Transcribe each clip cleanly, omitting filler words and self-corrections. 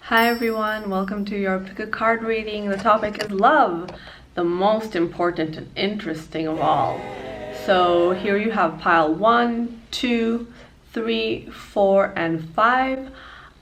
Hi everyone, welcome to your pick a card reading. The topic is love, the most important and interesting of all. So here you have pile 1, 2, 3, 4, and 5.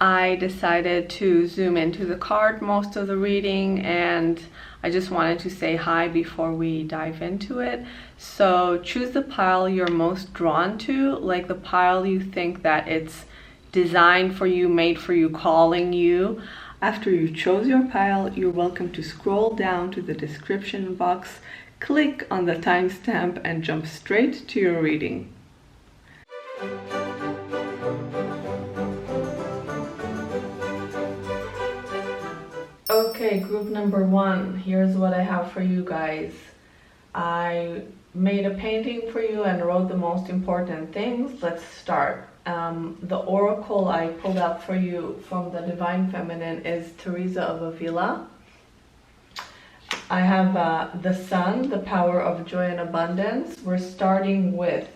I decided to zoom into the card most of the reading, and I just wanted to say hi before we dive into it. So choose the pile you're most drawn to, like the pile you think that it's designed for you, made for you, calling you. After you chose your pile, you're welcome to scroll down to the description box, click on the timestamp, and jump straight to your reading. Okay, group number 1, here's what I have for you guys. I made a painting for you and wrote the most important things. Let's start. The oracle I pulled up for you from the Divine Feminine is Teresa of Avila. I have the Sun, the power of joy and abundance. We're starting with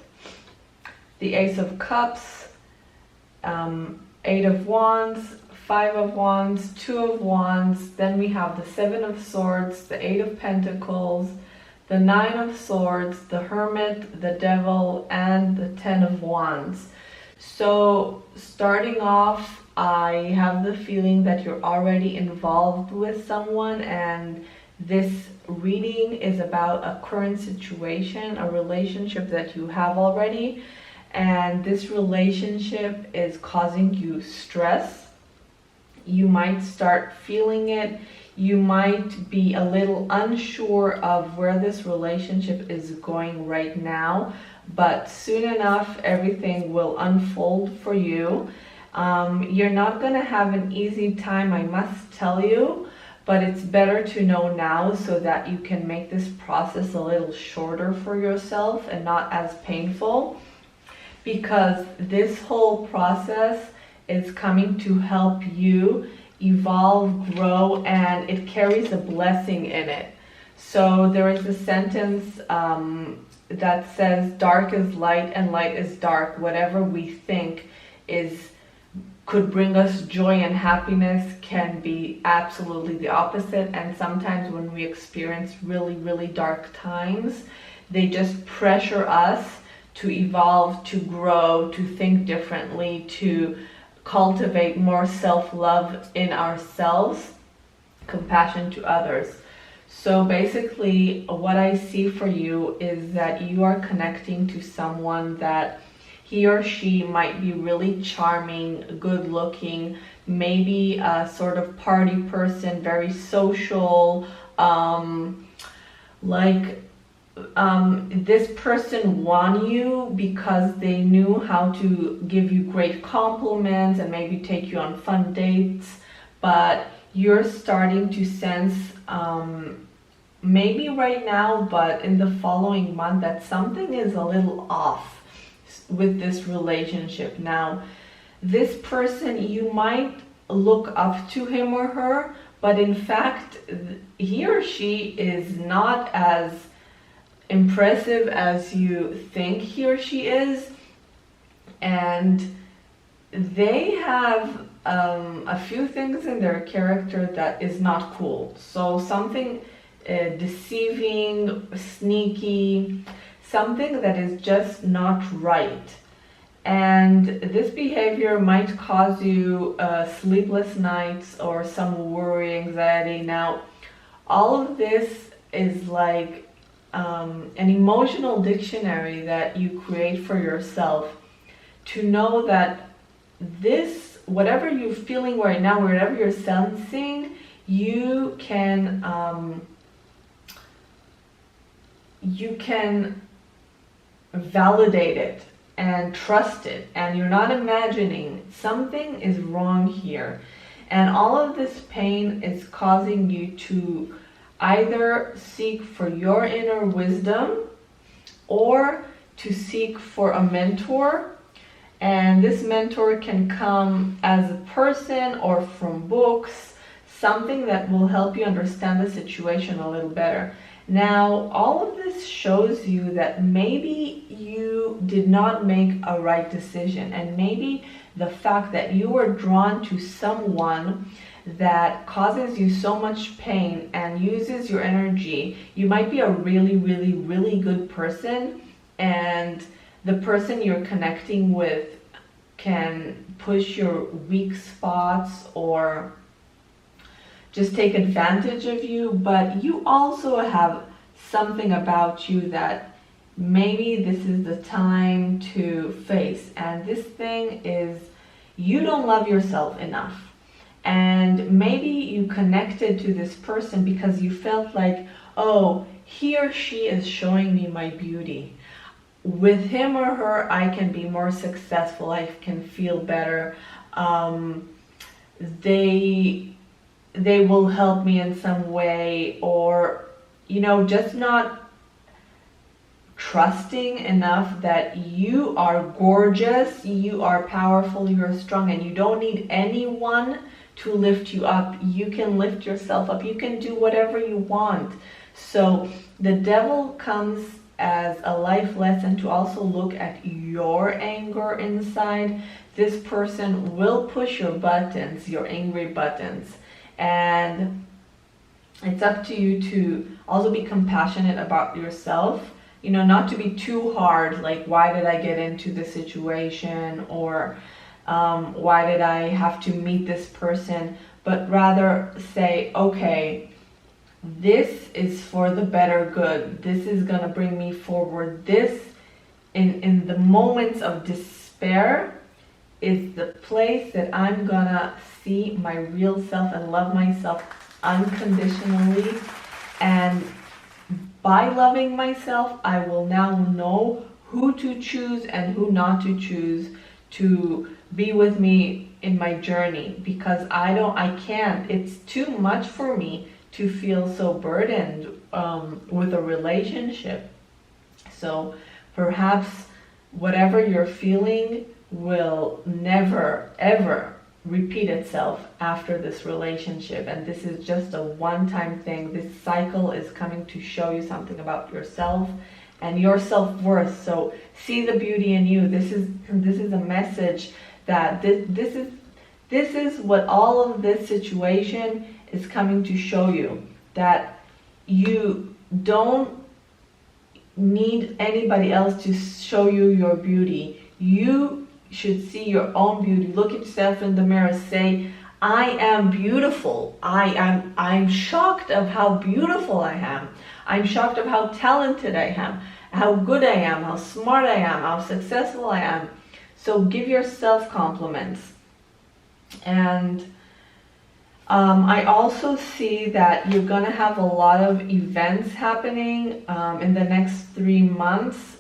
the Ace of Cups, 8 of Wands, 5 of Wands, 2 of Wands. Then we have the 7 of Swords, the 8 of Pentacles, the 9 of Swords, the Hermit, the Devil, and the 10 of Wands. So starting off, I have the feeling that you're already involved with someone, and this reading is about a current situation, a relationship that you have already, and this relationship is causing you stress. You might start feeling it. You might be a little unsure of where this relationship is going right now, but soon enough everything will unfold for you. You're not going to have an easy time, I must tell you, but it's better to know now so that you can make this process a little shorter for yourself and not as painful, because this whole process is coming to help you evolve, grow, and it carries a blessing in it. So there is a sentence that says, dark is light and light is dark. Whatever we think could bring us joy and happiness can be absolutely the opposite. And sometimes when we experience really, really dark times, they just pressure us to evolve, to grow, to think differently, to cultivate more self-love in ourselves, compassion to others. So basically what I see for you is that you are connecting to someone that he or she might be really charming, good looking, maybe a sort of party person, very social, this person won you because they knew how to give you great compliments and maybe take you on fun dates, but you're starting to sense, maybe right now, but in the following month, that something is a little off with this relationship. Now, this person, you might look up to him or her, but in fact, he or she is not as impressive as you think he or she is, and they have a few things in their character that is not cool. So something deceiving, sneaky, something that is just not right. And this behavior might cause you sleepless nights or some worry, anxiety. Now, all of this is like an emotional dictionary that you create for yourself to know that this, whatever you're feeling right now, whatever you're sensing, you can validate it and trust it, and you're not imagining. Something is wrong here, and all of this pain is causing you to either seek for your inner wisdom or to seek for a mentor. And this mentor can come as a person or from books, something that will help you understand the situation a little better. Now, all of this shows you that maybe you did not make a right decision, and maybe the fact that you are drawn to someone that causes you so much pain and uses your energy. You might be a really, really, really good person, and the person you're connecting with can push your weak spots or just take advantage of you, but you also have something about you that maybe this is the time to face. And this thing is, you don't love yourself enough. And maybe you connected to this person because you felt like, oh, he or she is showing me my beauty. With him or her, I can be more successful. I can feel better. They will help me in some way, or, just not trusting enough that you are gorgeous, you are powerful, you're strong, and you don't need anyone to lift you up. You can lift yourself up. You can do whatever you want. So the devil comes as a life lesson to also look at your anger inside. This person will push your buttons, your angry buttons. And it's up to you to also be compassionate about yourself. Not to be too hard, like, why did I get into this situation, or why did I have to meet this person, but rather say, okay, this is for the better good. This is going to bring me forward. This, in the moments of despair, is the place that I'm going to see my real self and love myself unconditionally. And by loving myself, I will now know who to choose and who not to choose to be with me in my journey, because I can't. It's too much for me to feel so burdened with a relationship. So perhaps whatever you're feeling will never, ever repeat itself after this relationship, and this is just a one-time thing. This cycle is coming to show you something about yourself and your self-worth. So see the beauty in you. This is a message that this is what all of this situation is coming to show you, that you don't need anybody else to show you your beauty. You should see your own beauty. Look at yourself in the mirror. Say, I am beautiful. I'm shocked of how beautiful I am. I'm shocked of how talented I am, how good I am, how smart I am, how successful I am. So give yourself compliments. And I also see that you're going to have a lot of events happening in the next 3 months.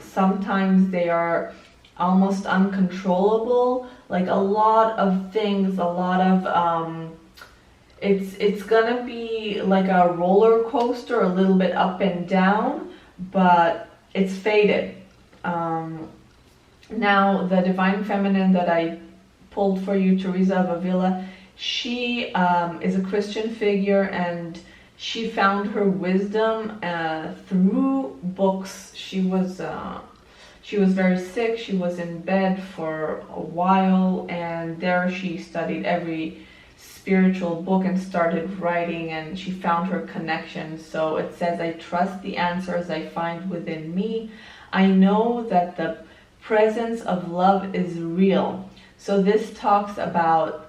Sometimes they are almost uncontrollable, like a lot of things, it's gonna be like a roller coaster, a little bit up and down, but it's faded. Now the Divine Feminine that I pulled for you, Teresa of Avila, she is a Christian figure, and she found her wisdom through books. She was very sick. She was in bed for a while, and there she studied every spiritual book and started writing, and she found her connection. So it says, I trust the answers I find within me. I know that the presence of love is real. So this talks about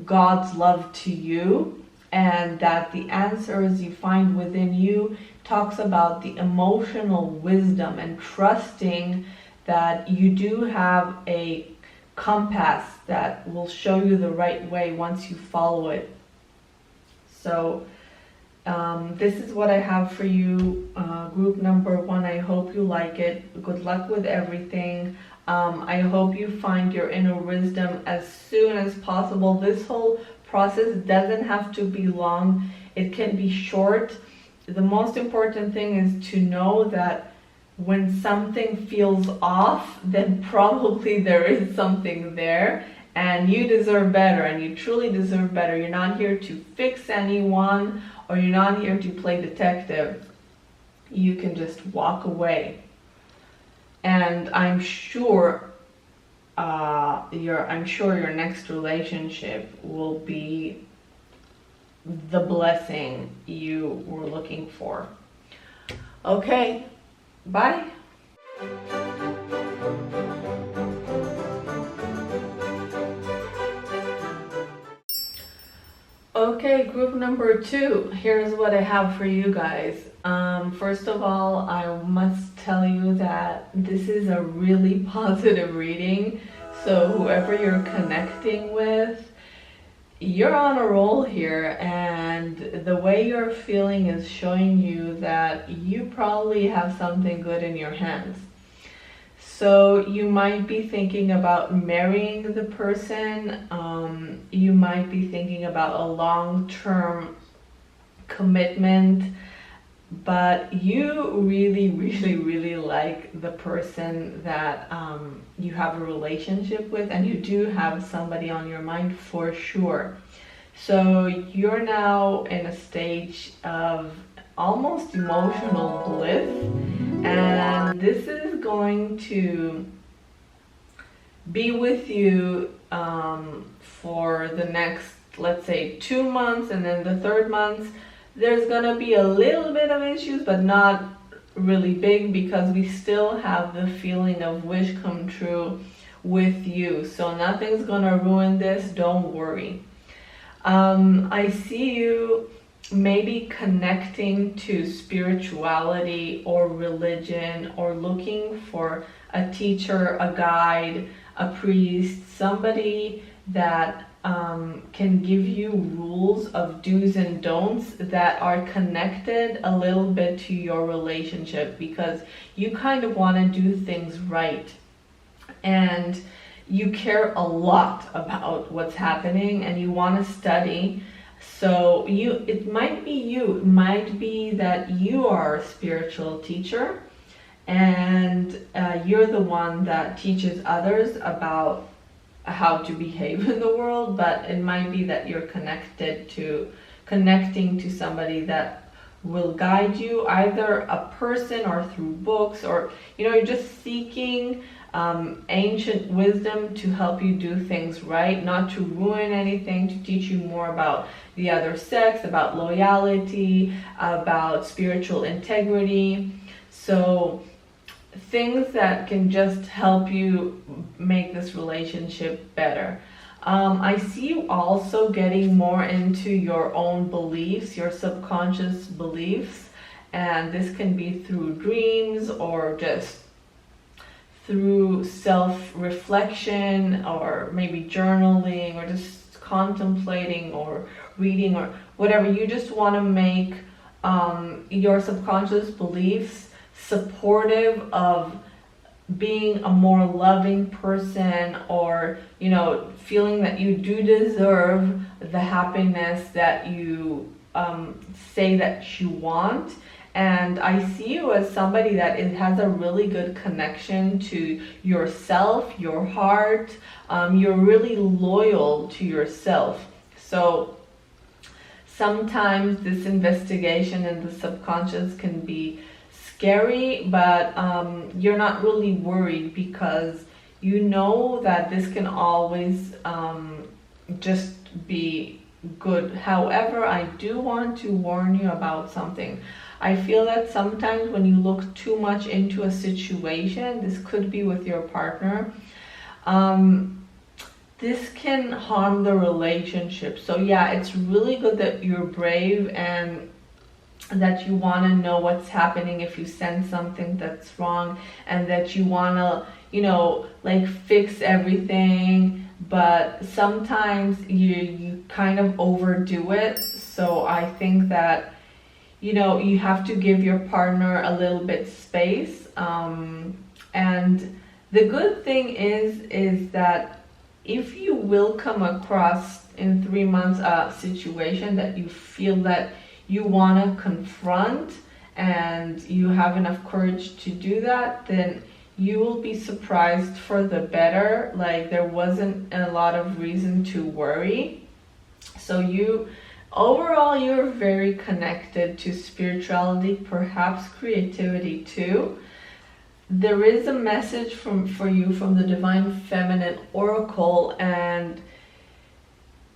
God's love to you, and that the answers you find within you talks about the emotional wisdom and trusting that you do have a compass that will show you the right way once you follow it. So this is what I have for you, group number 1. I hope you like it. Good luck with everything. I hope you find your inner wisdom as soon as possible. This whole process doesn't have to be long. It can be short. The most important thing is to know that when something feels off, then probably there is something there, and you deserve better, and you truly deserve better. You're not here to fix anyone, or you're not here to play detective. You can just walk away. And I'm sure I'm sure your next relationship will be the blessing you were looking for. Okay, bye. Okay, group number 2. Here's what I have for you guys. First of all, I must tell you that this is a really positive reading. So whoever you're connecting with, you're on a roll here, and the way you're feeling is showing you that you probably have something good in your hands. So you might be thinking about marrying the person. You might be thinking about a long-term commitment, but you really, really, really like the person that you have a relationship with, and you do have somebody on your mind for sure. So you're now in a stage of almost emotional bliss, and this is going to be with you for the next, let's say, 2 months, and then the third month there's gonna be a little bit of issues, but not really big, because we still have the feeling of wish come true with you. So nothing's gonna ruin this, don't worry. I see you maybe connecting to spirituality or religion, or looking for a teacher, a guide, a priest, somebody that can give you rules of do's and don'ts that are connected a little bit to your relationship, because you kind of want to do things right, and you care a lot about what's happening, and you want to study. So it might be that you are a spiritual teacher, and you're the one that teaches others about how to behave in the world, but it might be that you're connecting to somebody that will guide you, either a person or through books, or you're just seeking ancient wisdom to help you do things right, not to ruin anything, to teach you more about the other sex, about loyalty, about spiritual integrity. So things that can just help you make this relationship better. I see you also getting more into your own beliefs, your subconscious beliefs, and this can be through dreams, or just through self-reflection, or maybe journaling, or just contemplating, or reading, or whatever. You just want to make your subconscious beliefs supportive of being a more loving person, or feeling that you do deserve the happiness that you say that you want. And I see you as somebody that has a really good connection to yourself, your heart. You're really loyal to yourself. So sometimes this investigation in the subconscious can be scary, but you're not really worried, because you know that this can always just be good. However, I do want to warn you about something. I feel that sometimes when you look too much into a situation, this could be with your partner, this can harm the relationship. So yeah, it's really good that you're brave, and that you want to know what's happening if you sense something that's wrong, and that you want to fix everything, but sometimes you kind of overdo it. So I think that you have to give your partner a little bit space, and the good thing is that if you will come across in 3 months a situation that you feel that you want to confront, and you have enough courage to do that, then you will be surprised for the better. Like, there wasn't a lot of reason to worry. So overall, you're very connected to spirituality, perhaps creativity too. there is a message for you from the Divine Feminine Oracle, and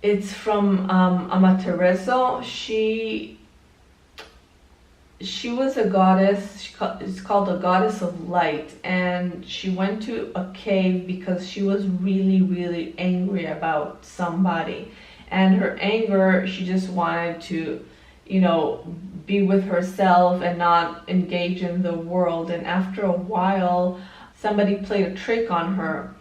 it's from Amaterasu. She was a goddess. It's called a goddess of light, and she went to a cave because she was really, really angry about somebody. And her anger, she just wanted to, be with herself and not engage in the world. And after a while, somebody played a trick on her.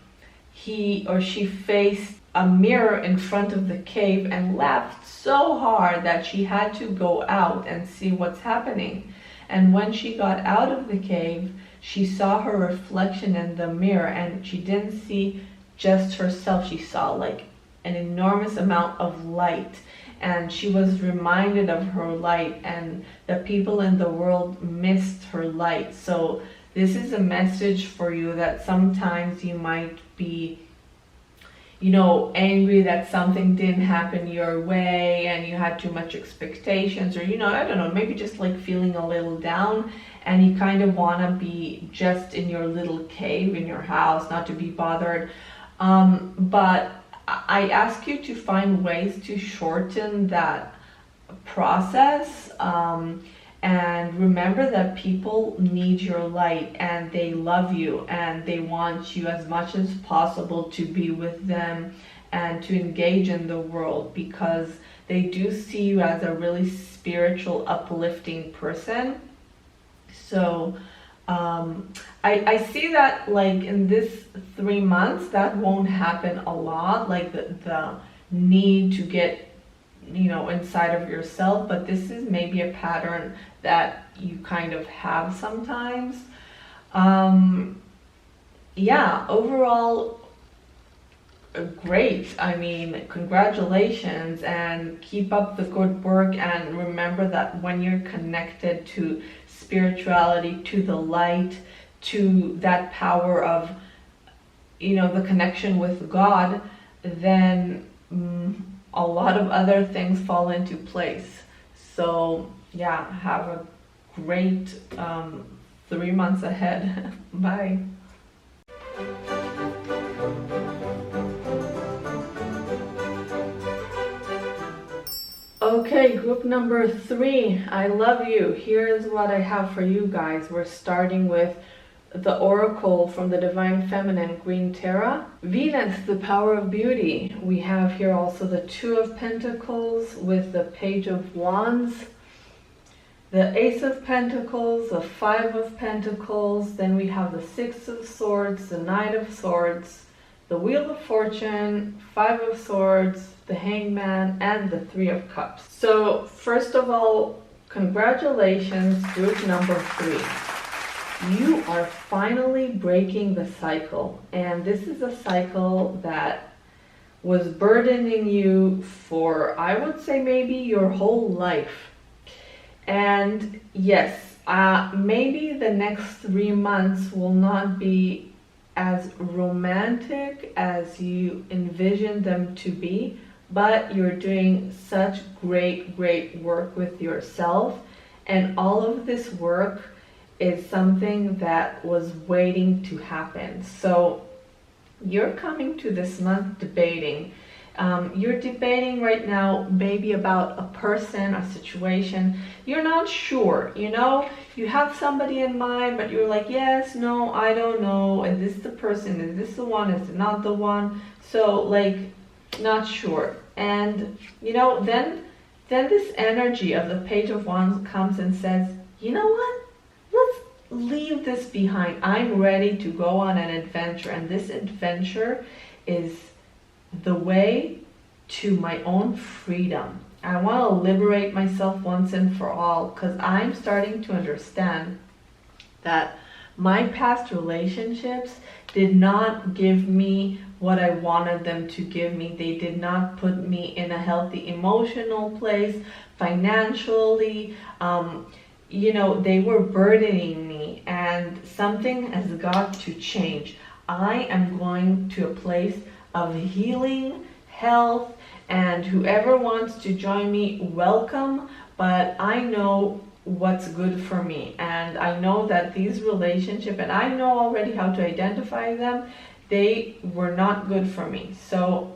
He or she faced a mirror in front of the cave and laughed so hard that she had to go out and see what's happening. And when she got out of the cave, she saw her reflection in the mirror, and she didn't see just herself. She saw like an enormous amount of light, and she was reminded of her light, and the people in the world missed her light. So this is a message for you that sometimes you might be angry that something didn't happen your way and you had too much expectations, or I don't know, maybe just like feeling a little down, and you kind of want to be just in your little cave in your house, not to be bothered. But I ask you to find ways to shorten that process, and remember that people need your light, and they love you, and they want you as much as possible to be with them and to engage in the world, because they do see you as a really spiritual, uplifting person. So I see that like in this 3 months that won't happen a lot, like the need to get inside of yourself, but this is maybe a pattern that you kind of have sometimes. Overall great. I mean, congratulations, and keep up the good work, and remember that when you're connected to spirituality, to the light, to that power of the connection with God, then a lot of other things fall into place. So yeah, have a great 3 months ahead. Bye. Okay, group number 3, I love you. Here's what I have for you guys. We're starting with the Oracle from the Divine Feminine, Green Terra. Venus, the power of beauty. We have here also the Two of Pentacles with the Page of Wands, the Ace of Pentacles, the Five of Pentacles. Then we have the Six of Swords, the Knight of Swords, the Wheel of Fortune, Five of Swords, the Hangman, and the Three of Cups. So first of all, congratulations, group number 3. You are finally breaking the cycle, and this is a cycle that was burdening you for, I would say, maybe your whole life. And yes, maybe the next 3 months will not be as romantic as you envisioned them to be, but you're doing such great work with yourself, and all of this work is something that was waiting to happen. So you're coming to this month debating. You're debating right now maybe about a person, a situation. You're not sure, you have somebody in mind, but you're like, yes, no, I don't know. Is this the person? Is this the one? Is it not the one? So like, not sure. And then this energy of the Page of Wands comes and says, you know what? Let's leave this behind. I'm ready to go on an adventure, and this adventure is the way to my own freedom. I want to liberate myself once and for all, because I'm starting to understand that my past relationships did not give me what I wanted them to give me. They did not put me in a healthy emotional place, financially. They were burdening me, and something has got to change. I am going to a place of healing, health, and whoever wants to join me, welcome. But I know what's good for me. And I know that these relationships, and I know already how to identify them, they were not good for me. So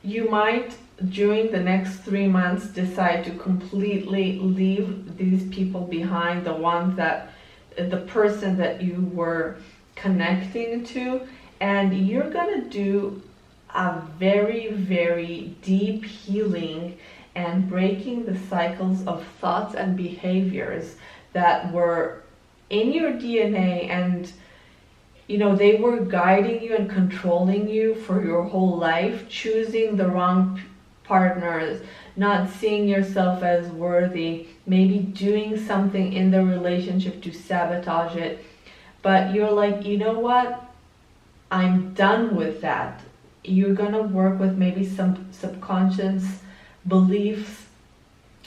you might, during the next 3 months, decide to completely leave these people behind, the person that you were connecting to, and you're gonna do a very, very deep healing and breaking the cycles of thoughts and behaviors that were in your DNA, and they were guiding you and controlling you for your whole life, choosing the wrong partners, not seeing yourself as worthy, maybe doing something in the relationship to sabotage it. But you're like, you know what? I'm done with that. You're gonna work with maybe some subconscious beliefs,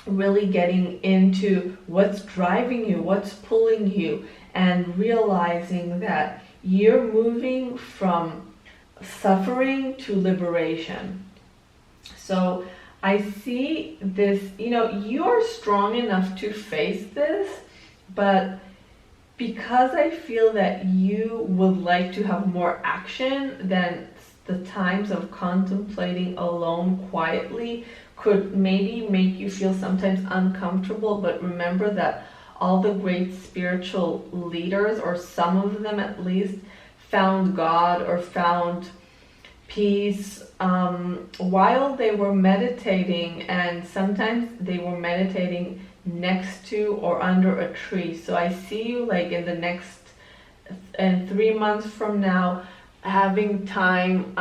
really getting into what's driving you, what's pulling you, and realizing that you're moving from suffering to liberation. So I see this, you're strong enough to face this, but because I feel that you would like to have more action, then the times of contemplating alone quietly could maybe make you feel sometimes uncomfortable. But remember that all the great spiritual leaders, or some of them at least, found God or found peace while they were meditating, and sometimes they were meditating next to or under a tree. So I see you like in 3 months from now, having time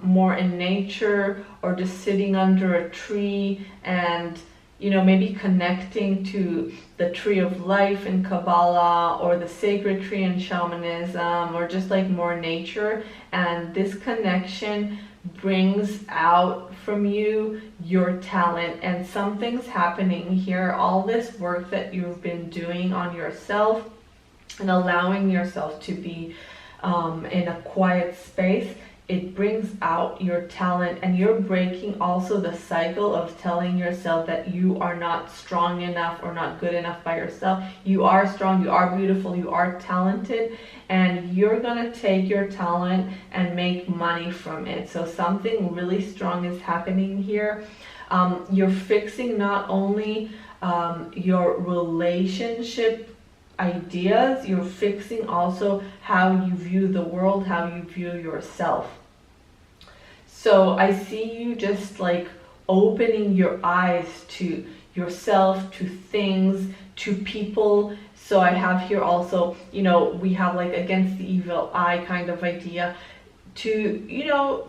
more in nature, or just sitting under a tree and maybe connecting to the tree of life in Kabbalah, or the sacred tree in shamanism, or just like more nature. And this connection brings out from you your talent, and something's happening here. All this work that you've been doing on yourself and allowing yourself to be in a quiet space, it brings out your talent, and you're breaking also the cycle of telling yourself that you are not strong enough or not good enough by yourself. You are strong, you are beautiful, you are talented, and you're gonna take your talent and make money from it. So something really strong is happening here. You're fixing not only your relationship ideas, you're fixing also how you view the world, how you view yourself. So I see you just like opening your eyes to yourself, to things, to people. So I have here also, we have like against the evil eye kind of idea, to,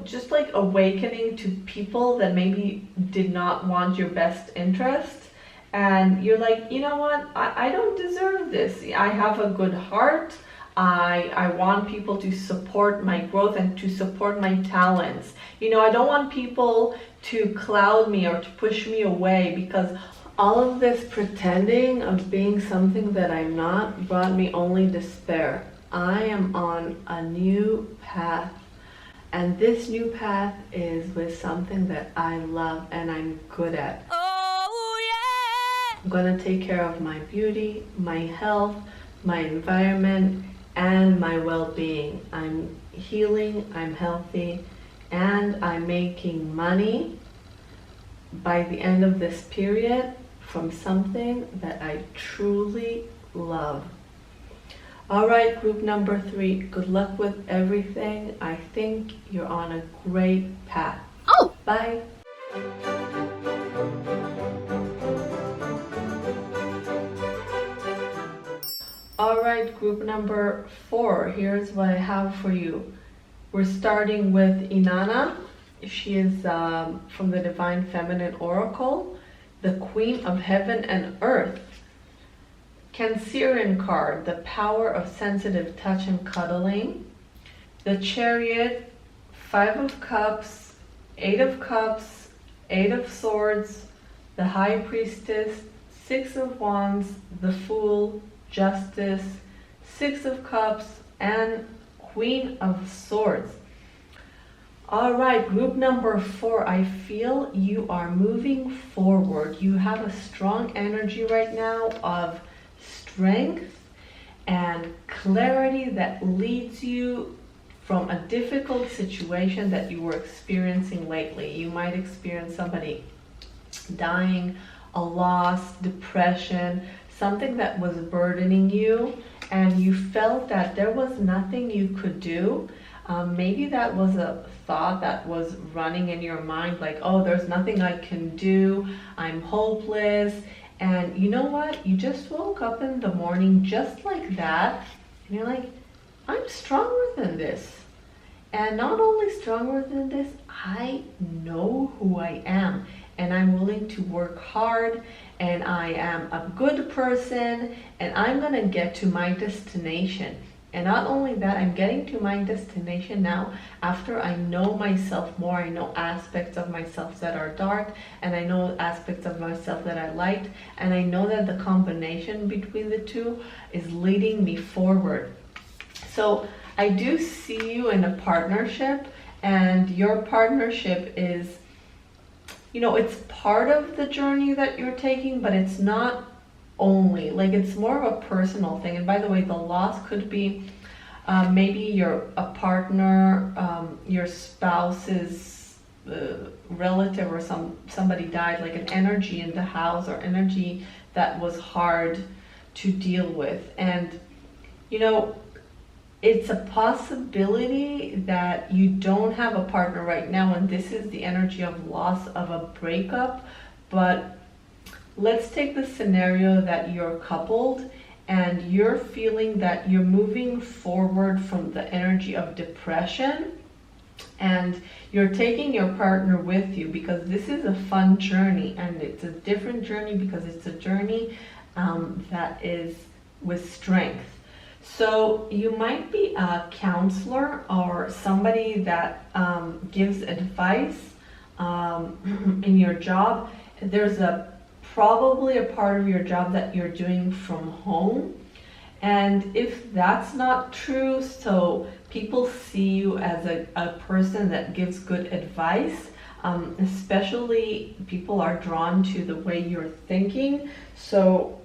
just like awakening to people that maybe did not want your best interest. And you're like, you know what, I don't deserve this. I have a good heart. I want people to support my growth and to support my talents. I don't want people to cloud me or to push me away, because all of this pretending of being something that I'm not brought me only despair. I am on a new path, and this new path is with something that I love and I'm good at. I'm gonna take care of my beauty, my health, my environment, and my well-being. I'm healing, I'm healthy, and I'm making money by the end of this period from something that I truly love. All right, group number 3, good luck with everything. I think you're on a great path. Oh! Bye. All right, group number 4, here's what I have for you. We're starting with Inanna. She is from the Divine Feminine Oracle, the Queen of Heaven and Earth. Cancerian card, the power of sensitive touch and cuddling. The Chariot, 5 of Cups, 8 of Cups, 8 of Swords, the High Priestess, 6 of Wands, the Fool, Justice, 6 of Cups, and Queen of Swords. All right, group number 4, I feel you are moving forward. You have a strong energy right now of strength and clarity that leads you from a difficult situation that you were experiencing lately. You might experience somebody dying, a loss, depression, something that was burdening you, and you felt that there was nothing you could do. Maybe that was a thought that was running in your mind, like, oh, there's nothing I can do, I'm hopeless. And you know what? You just woke up in the morning just like that, and you're like, I'm stronger than this. And not only stronger than this, I know who I am, and I'm willing to work hard, and I am a good person, and I'm gonna get to my destination. And not only that, I'm getting to my destination now after I know myself more. I know aspects of myself that are dark, and I know aspects of myself that I liked, and I know that the combination between the two is leading me forward. So I do see you in a partnership, and your partnership is, it's part of the journey that you're taking, but it's not only, like, it's more of a personal thing. And by the way, the loss could be maybe you're a partner, your spouse's relative, or somebody died, like an energy in the house, or energy that was hard to deal with. And it's a possibility that you don't have a partner right now, and this is the energy of loss, of a breakup. But let's take the scenario that you're coupled and you're feeling that you're moving forward from the energy of depression, and you're taking your partner with you, because this is a fun journey, and it's a different journey because it's a journey that is with strength. So you might be a counselor or somebody that gives advice in your job. There's probably a part of your job that you're doing from home. And if that's not true, so people see you as a person that gives good advice, especially people are drawn to the way you're thinking. So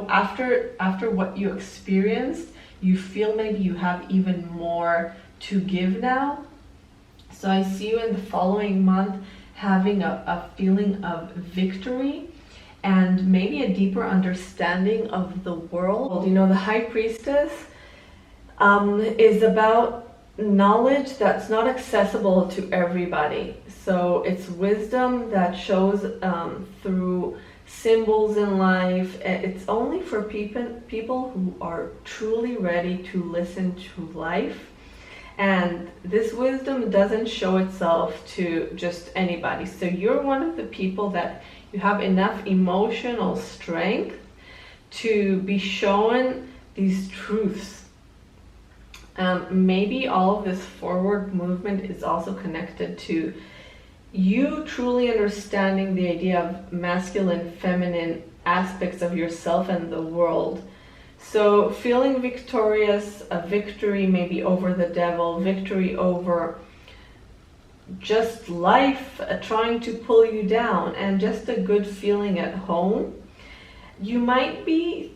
after what you experienced, you feel maybe you have even more to give now. So I see you in the following month having a feeling of victory and maybe a deeper understanding of the world. The High Priestess is about knowledge that's not accessible to everybody. So it's wisdom that shows through symbols in life. It's only for people who are truly ready to listen to life. And this wisdom doesn't show itself to just anybody. So you're one of the people that you have enough emotional strength to be shown these truths. Maybe all of this forward movement is also connected to you truly understanding the idea of masculine, feminine aspects of yourself and the world. So feeling victorious, a victory maybe over the devil, victory over just life trying to pull you down, and just a good feeling at home. You might be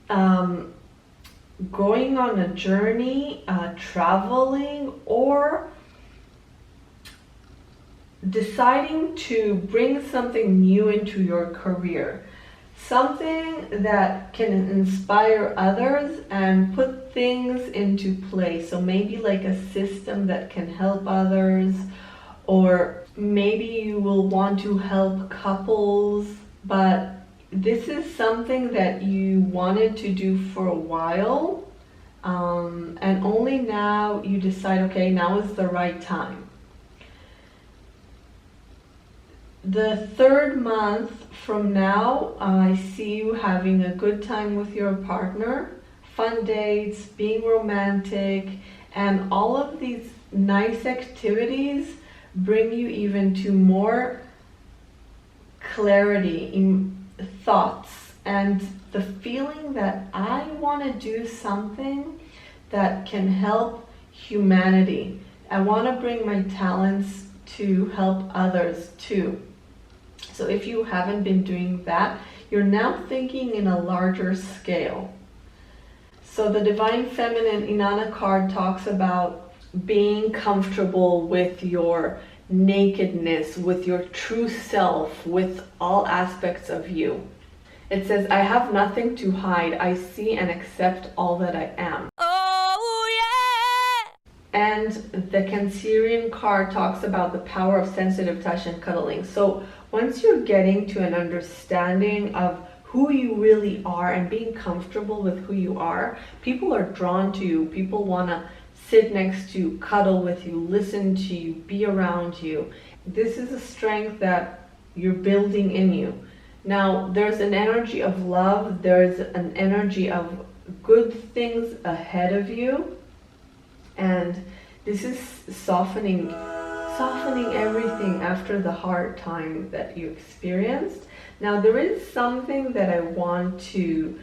going on a journey, traveling, or deciding to bring something new into your career. Something that can inspire others and put things into place. So maybe like a system that can help others, or maybe you will want to help couples, but this is something that you wanted to do for a while, and only now you decide, okay, now is the right time. The third month from now, I see you having a good time with your partner, fun dates, being romantic, and all of these nice activities bring you even to more clarity in thoughts and the feeling that I want to do something that can help humanity. I want to bring my talents to help others too. So if you haven't been doing that, you're now thinking in a larger scale. So the Divine Feminine Inanna card talks about being comfortable with your nakedness, with your true self, with all aspects of you. It says, I have nothing to hide. I see and accept all that I am. Oh, yeah! And the Cancerian card talks about the power of sensitive touch and cuddling. So once you're getting to an understanding of who you really are and being comfortable with who you are, people are drawn to you. People want to sit next to you, cuddle with you, listen to you, be around you. This is a strength that you're building in you. Now, there's an energy of love, there's an energy of good things ahead of you, and this is softening everything after the hard time that you experienced. Now, there is something that I want to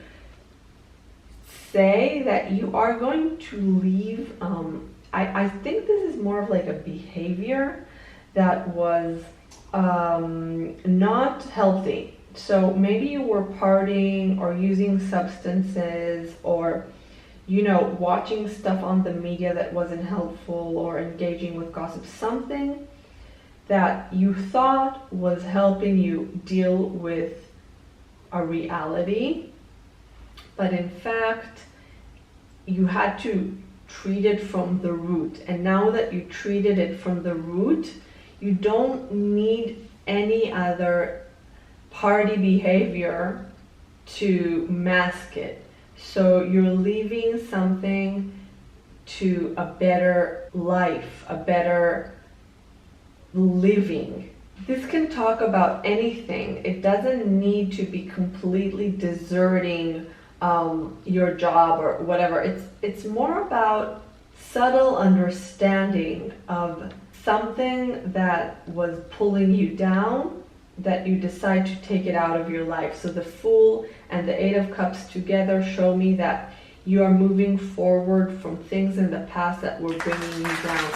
say, that you are going to leave. I think this is more of like a behavior that was not healthy. So maybe you were partying or using substances, or watching stuff on the media that wasn't helpful, or engaging with gossip, something that you thought was helping you deal with a reality, but in fact you had to treat it from the root. And now that you treated it from the root, you don't need any other party behavior to mask it. So you're leaving something to a better life, a better living. This can talk about anything. It doesn't need to be completely deserting your job or whatever. It's more about subtle understanding of something that was pulling you down, that you decide to take it out of your life. So the Fool and the Eight of Cups together show me that you are moving forward from things in the past that were bringing you down.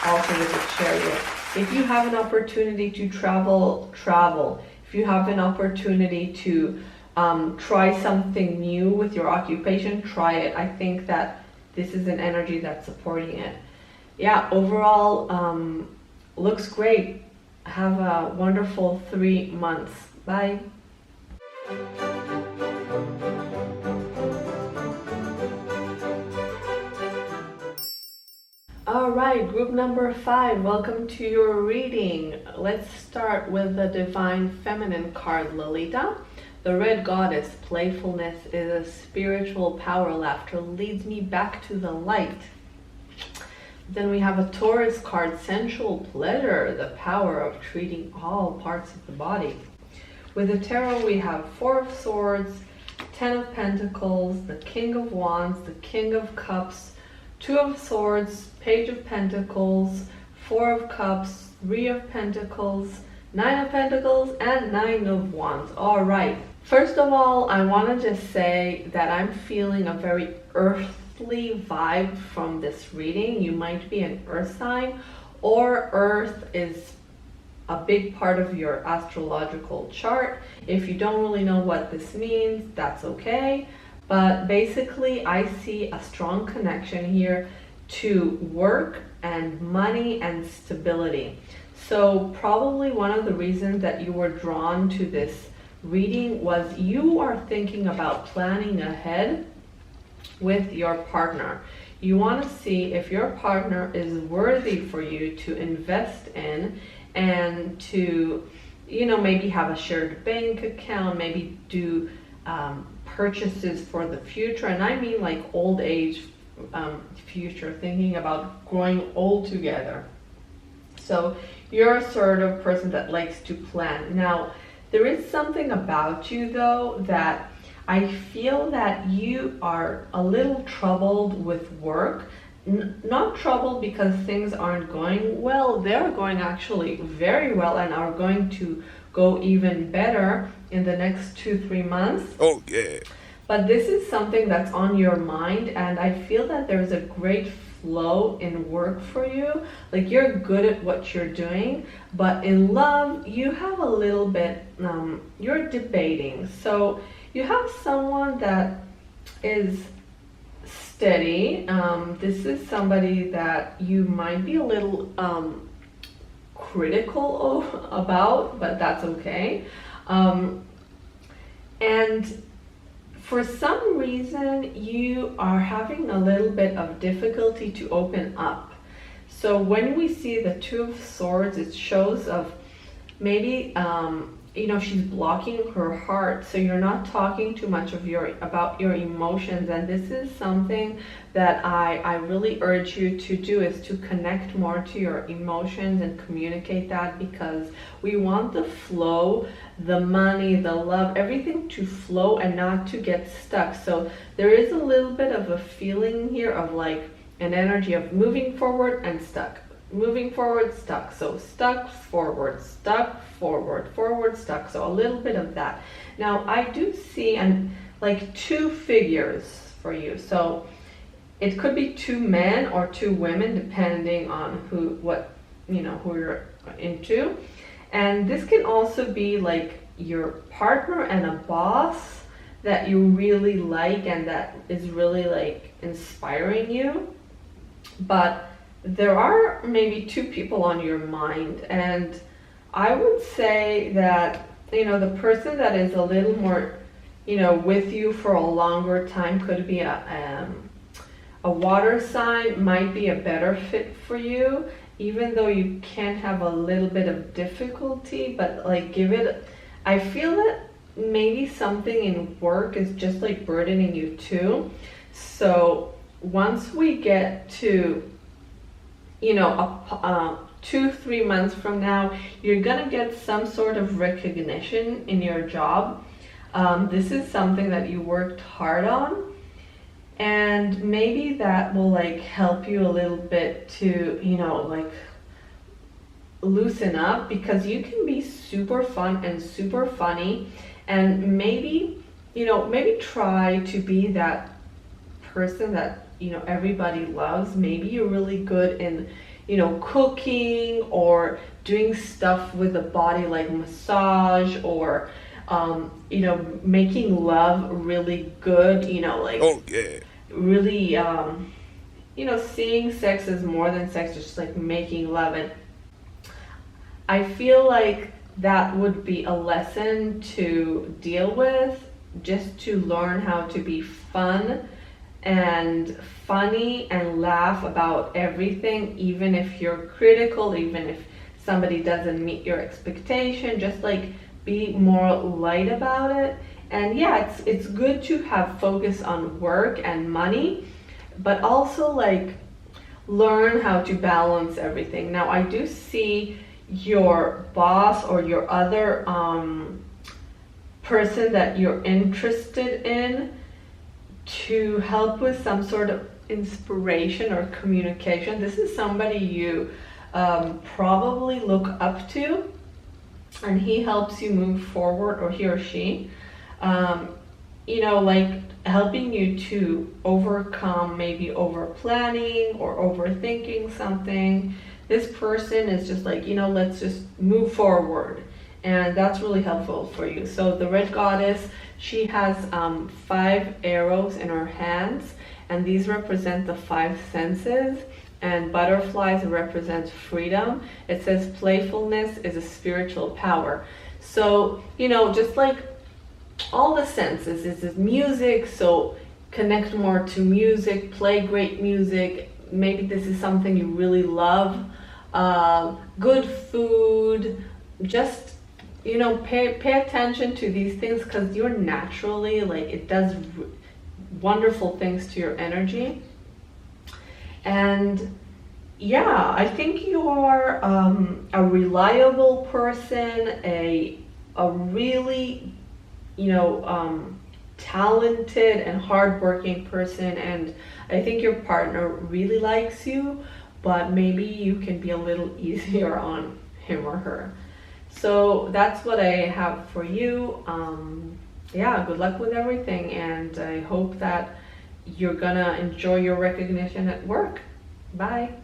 Also with the Chariot. If you have an opportunity to travel. If you have an opportunity to try something new with your occupation, try it. I think that this is an energy that's supporting it. Yeah, overall, looks great. Have a wonderful 3 months. Bye. All right, group number 5, welcome to your reading. Let's start with the Divine Feminine card, Lolita. The Red Goddess, playfulness is a spiritual power. Laughter leads me back to the light. Then we have a Taurus card, sensual pleasure, the power of treating all parts of the body. With the Tarot, we have 4 of Swords, 10 of Pentacles, the King of Wands, the King of Cups, 2 of Swords, Page of Pentacles, 4 of Cups, 3 of Pentacles, 9 of Pentacles, and 9 of Wands. All right. First of all, I want to just say that I'm feeling a very earthly vibe from this reading. You might be an earth sign, or earth is a big part of your astrological chart. If you don't really know what this means, that's okay. But basically, I see a strong connection here to work and money and stability. So probably one of the reasons that you were drawn to this reading was you are thinking about planning ahead with your partner. You want to see if your partner is worthy for you to invest in, and to, maybe have a shared bank account, maybe do purchases for the future. And I mean like old age future, thinking about growing old together. So you're a sort of person that likes to plan. Now, there is something about you though that I feel that you are a little troubled with work. Not troubled because things aren't going well. They're going actually very well and are going to go even better in the next 2-3 months. Oh yeah. But this is something that's on your mind, and I feel that there's a great flow in work for you. Like you're good at what you're doing, but in love, you have a little bit, you're debating. So you have someone that is steady. This is somebody that you might be a little critical about, but that's okay. And for some reason, you are having a little bit of difficulty to open up. So when we see the Two of Swords, it shows of maybe, she's blocking her heart. So you're not talking too much about your emotions. And this is something that I really urge you to do, is to connect more to your emotions and communicate that, because we want the flow, the money, the love, everything to flow and not to get stuck. So there is a little bit of a feeling here of like an energy of moving forward and stuck. Moving forward, stuck. So stuck, forward, forward, stuck. So a little bit of that. Now I do see like two figures for you. So it could be two men or two women, depending on who you're into. And this can also be like your partner and a boss that you really like and that is really like inspiring you. But there are maybe two people on your mind, and I would say that the person that is a little more with you for a longer time could be a water sign, might be a better fit for you, even though you can have a little bit of difficulty. But like I feel that maybe something in work is just like burdening you too. So once we get to 2-3 months from now, you're gonna get some sort of recognition in your job. This is something that you worked hard on, and maybe that will like help you a little bit to like loosen up, because you can be super fun and super funny, and maybe try to be that person that everybody loves. Maybe you're really good in cooking or doing stuff with the body, like massage, or making love really good, really seeing sex as more than sex, just like making love. And I feel like that would be a lesson to deal with, just to learn how to be fun and funny and laugh about everything, even if you're critical, even if somebody doesn't meet your expectation. Just like be more light about it. And yeah, it's good to have focus on work and money, but also like learn how to balance everything. Now I do see your boss or your other person that you're interested in to help with some sort of inspiration or communication. This is somebody you probably look up to, and he helps you move forward, or he or she, like helping you to overcome maybe over planning or overthinking something. This person is just like, let's just move forward. And that's really helpful for you. So the Red Goddess, she has 5 arrows in her hands, and these represent the 5 senses. And butterflies represent freedom. It says playfulness is a spiritual power. So, just like all the senses, this is music, so connect more to music, play great music. Maybe this is something you really love. Good food, just pay attention to these things, because you're naturally like, it does wonderful things to your energy. And yeah, I think you are a reliable person, a really talented and hardworking person, and I think your partner really likes you, but maybe you can be a little easier on him or her. So that's what I have for you. Yeah, good luck with everything, and I hope that you're gonna enjoy your recognition at work. Bye.